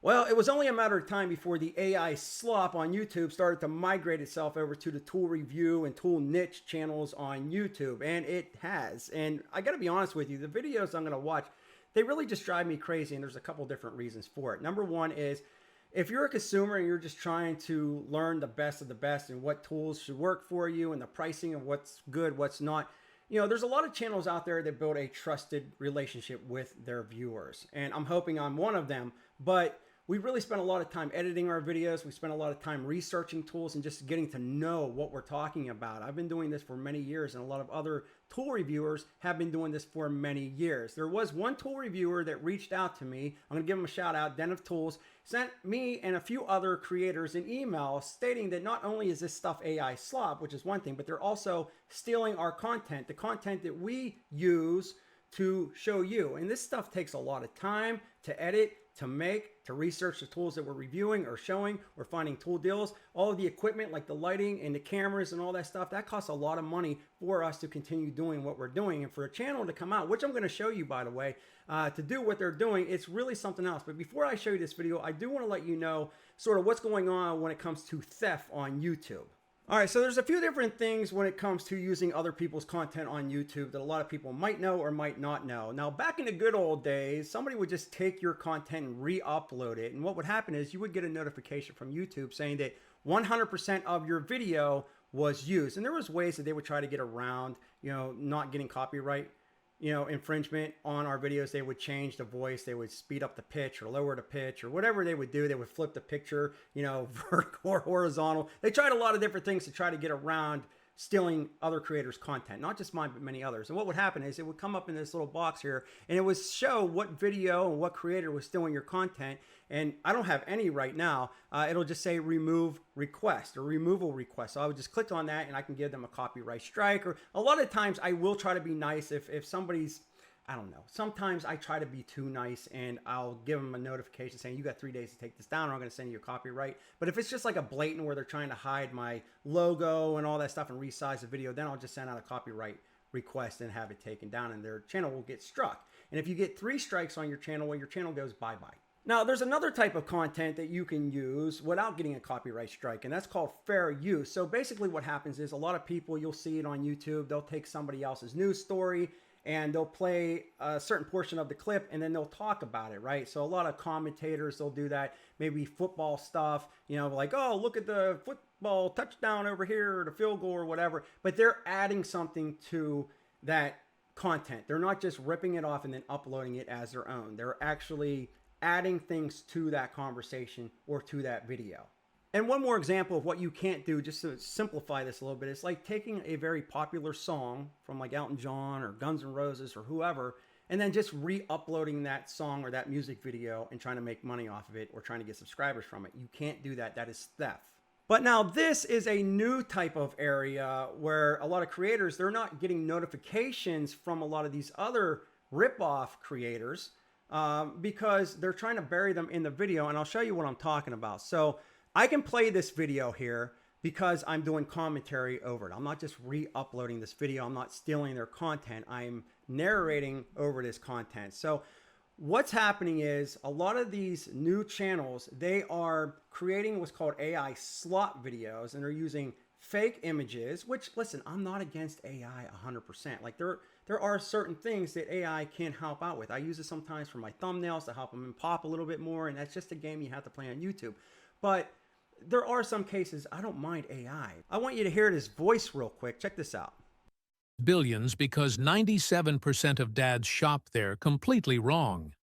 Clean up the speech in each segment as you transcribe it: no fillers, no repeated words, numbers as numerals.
Well, it was only a matter of time before the AI slop on YouTube started to migrate itself over to the tool review and tool niche channels on YouTube, and it has. And I got to be honest with you, the videos I'm going to watch, they really just drive me crazy, and there's a couple different reasons for it. Number one is if you're a consumer and you're just trying to learn the best of the best and what tools should work for you and the pricing of what's good, what's not, you know, there's a lot of channels out there that build a trusted relationship with their viewers. And I'm hoping I'm one of them, but we really spend a lot of time editing our videos. We spend a lot of time researching tools and just getting to know what we're talking about. I've been doing this for many years, and a lot of other tool reviewers have been doing this for many years. There was one tool reviewer that reached out to me. I'm gonna give him a shout out, Den of Tools, sent me and a few other creators an email stating that not only is this stuff AI slop, which is one thing, but they're also stealing our content, the content that we use to show you. And this stuff takes a lot of time to edit, to make, to research the tools that we're reviewing or showing or finding tool deals. All of the equipment like the lighting and the cameras and all that stuff, that costs a lot of money for us to continue doing what we're doing. And for a channel to come out, which I'm going to show you by the way, to do what they're doing, it's really something else. But before I show you this video, I do want to let you know sort of what's going on when it comes to theft on YouTube. All right, so there's a few different things when it comes to using other people's content on YouTube that a lot of people might know or might not know. Now, back in the good old days, somebody would just take your content and re-upload it. And what would happen is you would get a notification from YouTube saying that 100% of your video was used. And there was ways that they would try to get around, you know, not getting copyright, you know, infringement on our videos. They would change the voice, they would speed up the pitch or lower the pitch or whatever they would do. They would flip the picture, you know, vertical or horizontal. They tried a lot of different things to try to get around stealing other creators' content, not just mine, but many others. And what would happen is it would come up in this little box here and it would show what video and what creator was stealing your content. And I don't have any right now. It'll just say remove request or removal request. So I would just click on that and I can give them a copyright strike. Or a lot of times I will try to be nice if somebody's, I don't know. Sometimes I try to be too nice and I'll give them a notification saying you got 3 days to take this down or I'm going to send you a copyright. But if it's just like a blatant where they're trying to hide my logo and all that stuff and resize the video, then I'll just send out a copyright request and have it taken down and their channel will get struck. And if you get 3 strikes on your channel, well, your channel goes bye-bye. Now, there's another type of content that you can use without getting a copyright strike, and that's called fair use. So basically what happens is a lot of people, you'll see it on YouTube, they'll take somebody else's news story and they'll play a certain portion of the clip and then they'll talk about it, right? So a lot of commentators, they'll do that, maybe football stuff, you know, like, oh, look at the football touchdown over here, or the field goal or whatever, but they're adding something to that content. They're not just ripping it off and then uploading it as their own. They're actually adding things to that conversation or to that video. And one more example of what you can't do, just to simplify this a little bit, it's like taking a very popular song from like Elton John or Guns N' Roses or whoever, and then just re-uploading that song or that music video and trying to make money off of it or trying to get subscribers from it. You can't do that. That is theft. But now this is a new type of area where a lot of creators, they're not getting notifications from a lot of these other rip-off creators because they're trying to bury them in the video. And I'll show you what I'm talking about. So I can play this video here because I'm doing commentary over it. I'm not just re-uploading this video. I'm not stealing their content. I'm narrating over this content. So what's happening is a lot of these new channels, they are creating what's called AI slop videos, and they're using fake images, which, listen, I'm not against AI 100%. Like there are certain things that AI can help out with. I use it sometimes for my thumbnails to help them pop a little bit more, and that's just a game you have to play on YouTube. But there are some cases I don't mind AI. I want you to hear this voice real quick. Check this out. Billions because 97% of dads shop there completely wrong.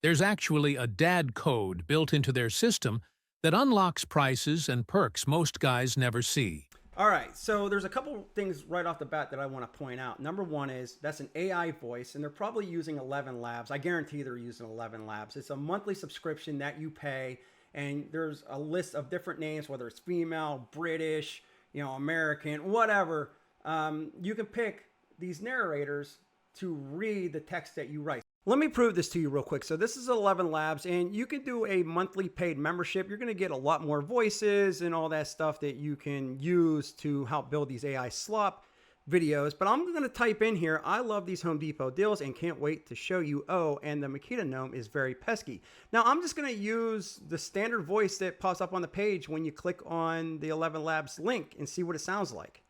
There's actually a dad code built into their system that unlocks prices and perks most guys never see. All right, so there's a couple things right off the bat that I want to point out. Number one is that's an AI voice, and they're probably using 11 Labs. I guarantee they're using 11 Labs. It's a monthly subscription that you pay, and there's a list of different names, whether it's female, British, you know, American, whatever. You can pick these narrators to read the text that you write. Let me prove this to you real quick. So this is 11 Labs, and you can do a monthly paid membership. You're going to get a lot more voices and all that stuff that you can use to help build these AI slop videos, but I'm going to type in here, I love these Home Depot deals and can't wait to show you. Oh, and the Makita gnome is very pesky. Now I'm just going to use the standard voice that pops up on the page when you click on the 11 Labs link and see what it sounds like.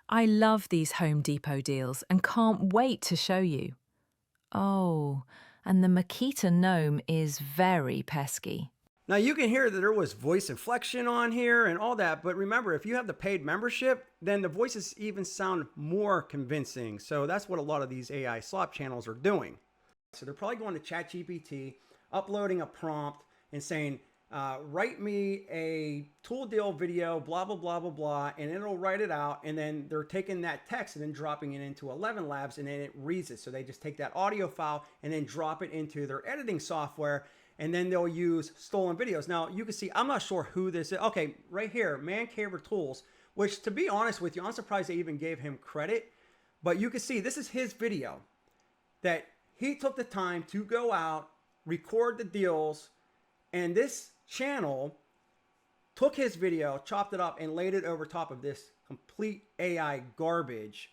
I love these Home Depot deals and can't wait to show you. Oh, and the Makita gnome is very pesky. Now you can hear that there was voice inflection on here and all that, but remember, if you have the paid membership, then the voices even sound more convincing. So that's what a lot of these AI slop channels are doing. So they're probably going to ChatGPT, uploading a prompt and saying, write me a tool deal video, blah, blah, blah, blah, blah, and it'll write it out. And then they're taking that text and then dropping it into 11 Labs and then it reads it. So they just take that audio file and then drop it into their editing software. And then they'll use stolen videos. Now, you can see, I'm not sure who this is. Okay, right here, Man Caver Tools, which to be honest with you, I'm surprised they even gave him credit. But you can see, this is his video that he took the time to go out, record the deals, and this channel took his video, chopped it up, and laid it over top of this complete AI garbage,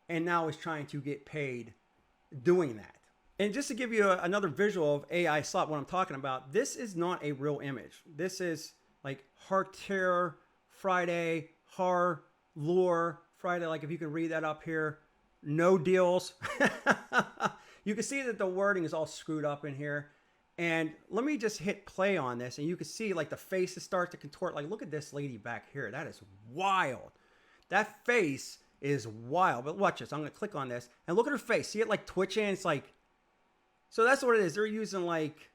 and now is trying to get paid doing that. And just to give you another visual of AI slop, what I'm talking about, this is not a real image. This is like Hartier Friday, Har Lure Friday. Like if you can read that up here, no deals. You can see that the wording is all screwed up in here. And let me just hit play on this, and you can see like the faces start to contort. Like look at this lady back here. That is wild. That face is wild. But watch this. I'm going to click on this and look at her face. See it like twitching? It's like, so that's what it is. They're using like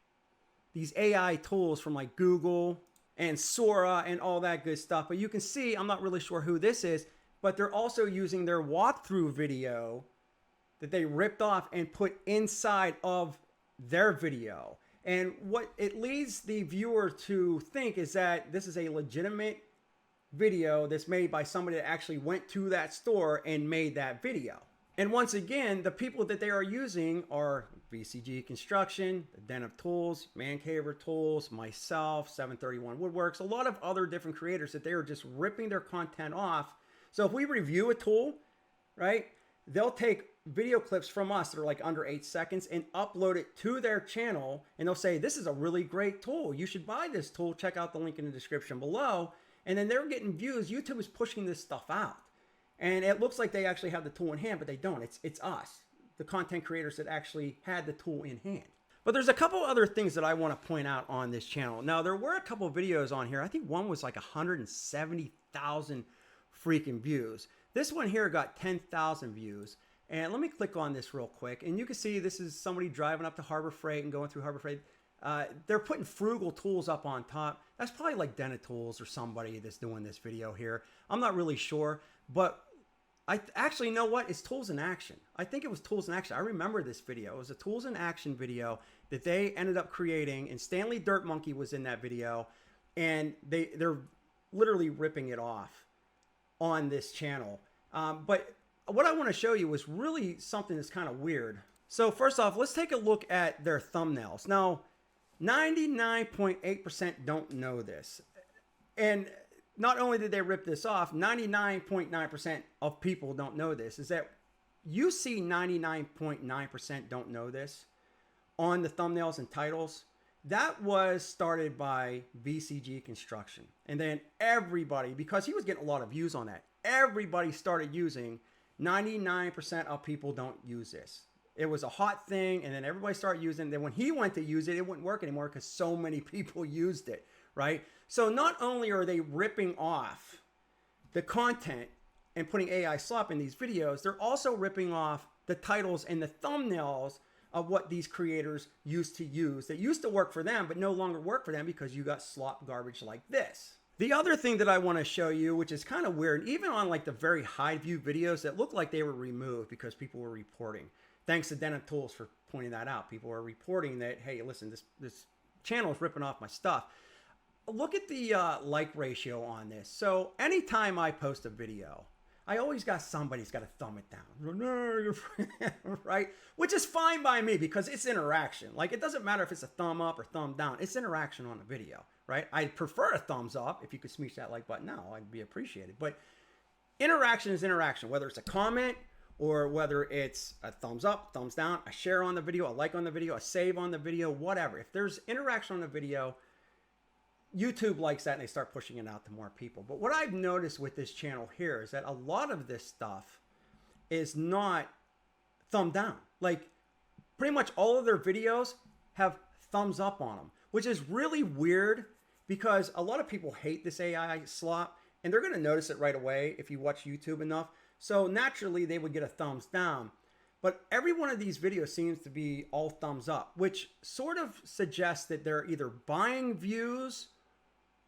these AI tools from like Google and Sora and all that good stuff. But you can see, I'm not really sure who this is, but they're also using their walkthrough video that they ripped off and put inside of their video. And what it leads the viewer to think is that this is a legitimate video that's made by somebody that actually went to that store and made that video. And once again, the people that they are using are VCG Construction, the Den of Tools, Man Caver Tools, myself, 731 Woodworks, a lot of other different creators that they are just ripping their content off. So if we review a tool, right, they'll take video clips from us that are like under 8 seconds and upload it to their channel. And they'll say, this is a really great tool. You should buy this tool. Check out the link in the description below. And then they're getting views. YouTube is pushing this stuff out. And it looks like they actually have the tool in hand, but they don't. It's us, the content creators that actually had the tool in hand. But there's a couple other things that I want to point out on this channel. Now, there were a couple of videos on here. I think one was like 170,000 freaking views. This one here got 10,000 views. And let me click on this real quick. And you can see this is somebody driving up to Harbor Freight and going through Harbor Freight. They're putting Frugal Tools up on top. That's probably like Den of Tools or somebody that's doing this video here. I'm not really sure, but I actually know what? It's Tools in Action. I think it was Tools in Action. I remember this video. It was a Tools in Action video that they ended up creating, and Stanley Dirt Monkey was in that video, and they're literally ripping it off on this channel. But what I want to show you was really something that's kind of weird. So first off, let's take a look at their thumbnails. Now, 99.8% don't know this. And not only did they rip this off, 99.9% of people don't know this, is that you see 99.9% don't know this on the thumbnails and titles. That was started by VCG Construction. And then everybody, because he was getting a lot of views on that, everybody started using 99% of people don't use this. It was a hot thing, and then everybody started using it. Then when he went to use it, it wouldn't work anymore because so many people used it, right? So not only are they ripping off the content and putting AI slop in these videos, they're also ripping off the titles and the thumbnails of what these creators used to use that used to work for them, but no longer work for them because you got slop garbage like this. The other thing that I want to show you, which is kind of weird, even on like the very high view videos that look like they were removed because people were reporting. Thanks to Den of Tools for pointing that out. People are reporting that, hey, listen, this channel is ripping off my stuff. Look at the like ratio on this. So anytime I post a video, I always got somebody's got to thumb it down, right? Which is fine by me because it's interaction. Like it doesn't matter if it's a thumb up or thumb down. It's interaction on the video, right? I prefer a thumbs up. If you could smash that like button now, I'd be appreciated. But Interaction is interaction, whether it's a comment or whether it's a thumbs up, thumbs down, a share on the video, a like on the video, a save on the video, whatever. If there's interaction on the video, YouTube likes that and they start pushing it out to more people. But what I've noticed with this channel here is that a lot of this stuff is not thumb down. Like pretty much all of their videos have thumbs up on them, which is really weird because a lot of people hate this AI slop and they're going to notice it right away if you watch YouTube enough. So naturally they would get a thumbs down. But every one of these videos seems to be all thumbs up, which sort of suggests that they're either buying views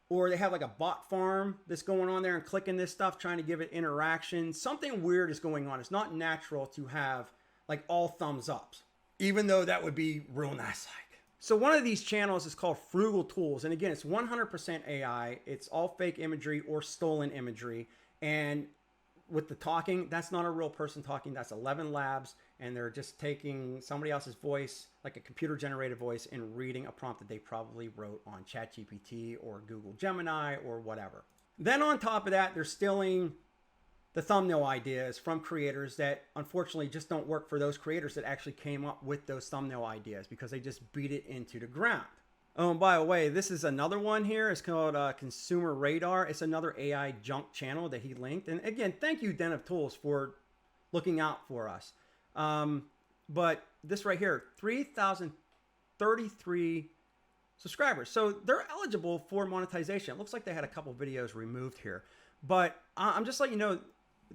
or they have like a bot farm that's going on there and clicking this stuff, trying to give it interaction. Something weird is going on. It's not natural to have like all thumbs ups, even though that would be real nice like. So one of these channels is called Frugal Tools. And again, it's 100% AI. It's all fake imagery or stolen imagery. And with the talking, that's not a real person talking. That's 11 labs. And they're just taking somebody else's voice, like a computer generated voice, and reading a prompt that they probably wrote on ChatGPT or Google Gemini or whatever. Then on top of that, they're stealing the thumbnail ideas from creators that unfortunately just don't work for those creators that actually came up with those thumbnail ideas because they just beat it into the ground. Oh, and by the way, this is another one here. It's called Consumer Radar. It's another AI junk channel that he linked. And again, thank you, Den of Tools, for looking out for us. But this right here, 3,033 subscribers. So they're eligible for monetization. It looks like they had a couple videos removed here. But I'm just letting you know,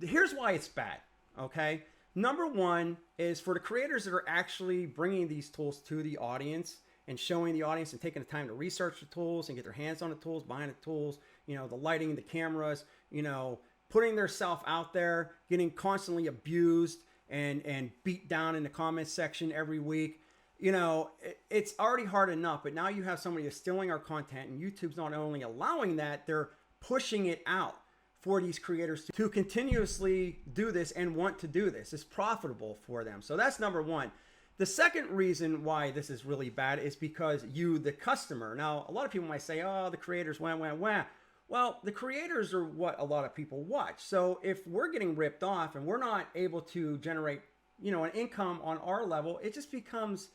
here's why it's bad, okay? Number one is for the creators that are actually bringing these tools to the audience and showing the audience and taking the time to research the tools and get their hands on the tools, buying the tools, you know, the lighting, the cameras, you know, putting their self out there, getting constantly abused and beat down in the comments section every week. You know, it's already hard enough, but now you have somebody that's stealing our content, and YouTube's not only allowing that, they're pushing it out for these creators to continuously do this and want to do this. It's profitable for them. So that's number one. The second reason why this is really bad is because you, the customer. Now, a lot of people might say, oh, the creators, wah, wah, wah. Well, the creators are what a lot of people watch. So if we're getting ripped off and we're not able to generate, you know, an income on our level, it just becomes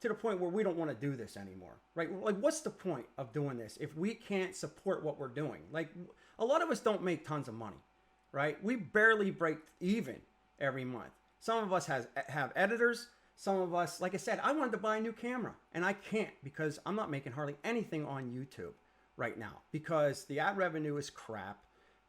to the point where we don't want to do this anymore, right? Like, what's the point of doing this if we can't support what we're doing? Like, a lot of us don't make tons of money, right? We barely break even every month. Some of us have editors. Some of us, like I said, I wanted to buy a new camera and I can't because I'm not making hardly anything on YouTube right now because the ad revenue is crap.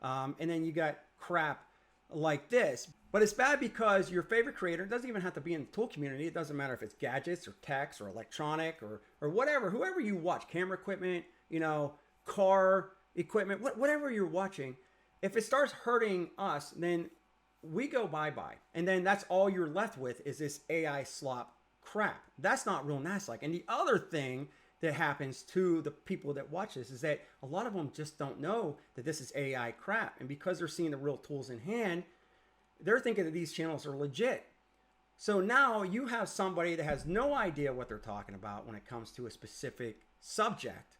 And then you got crap like this. But it's bad because your favorite creator doesn't even have to be in the tool community. It doesn't matter if it's gadgets or techs or electronic or whatever, whoever you watch, camera equipment, you know, car equipment, whatever you're watching. If it starts hurting us, then we go bye-bye. And then that's all you're left with is this AI slop crap. That's not real nice like. And the other thing that happens to the people that watch this is that a lot of them just don't know that this is AI crap. And because they're seeing the real tools in hand, they're thinking that these channels are legit. So now you have somebody that has no idea what they're talking about when it comes to a specific subject.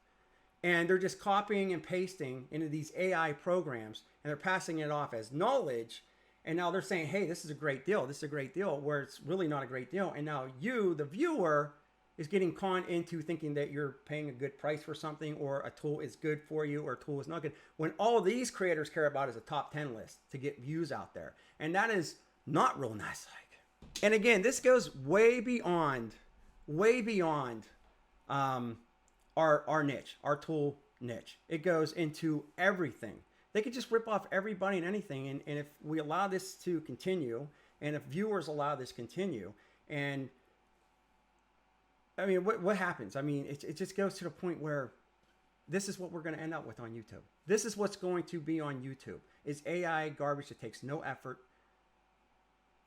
And they're just copying and pasting into these AI programs and they're passing it off as knowledge. And now they're saying, hey, this is a great deal. This is a great deal, where it's really not a great deal. And now you, the viewer, is getting conned into thinking that you're paying a good price for something or a tool is good for you or a tool is not good. When all these creators care about is a top 10 list to get views out there. And that is not real nice like. And again, this goes way beyond our niche, our tool niche. It goes into everything. They could just rip off everybody and anything. And if we allow this to continue, and if viewers allow this to continue, and I mean, what happens? I mean, it just goes to the point where this is what we're going to end up with on YouTube. This is what's going to be on YouTube, is AI garbage that takes no effort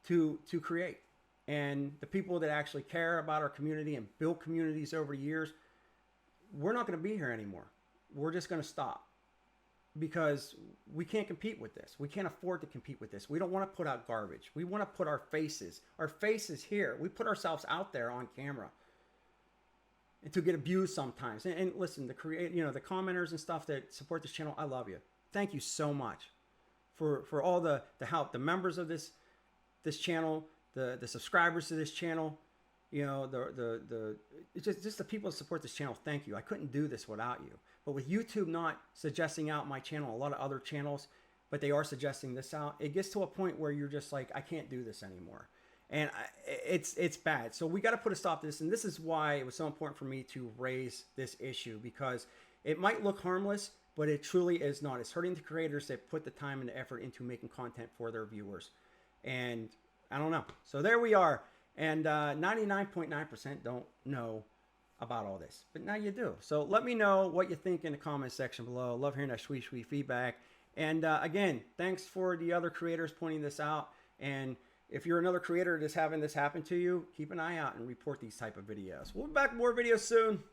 to create. And the people that actually care about our community and build communities over years, we're not going to be here anymore. We're just going to stop. Because we can't compete with this. We can't afford to compete with this. We don't want to put out garbage. We want to put our faces here. We put ourselves out there on camera and to get abused sometimes. And listen, the commenters and stuff that support this channel, I love you. Thank you so much for all the help, the members of this channel, the subscribers to this channel, you know, it's just the people that support this channel. Thank you. I couldn't do this without you. But with YouTube not suggesting out my channel, a lot of other channels, but they are suggesting this out, it gets to a point where you're just like, I can't do this anymore. And it's bad. So we got to put a stop to this. And this is why it was so important for me to raise this issue, because it might look harmless, but it truly is not. It's hurting the creators that put the time and the effort into making content for their viewers. And I don't know. So there we are. And 99.9% don't know about all this, but now you do. So let me know what you think in the comments section below. Love hearing that sweet feedback. And again, thanks for the other creators pointing this out. And if you're another creator that's having this happen to you, keep an eye out and report these type of videos. We'll be back with more videos soon.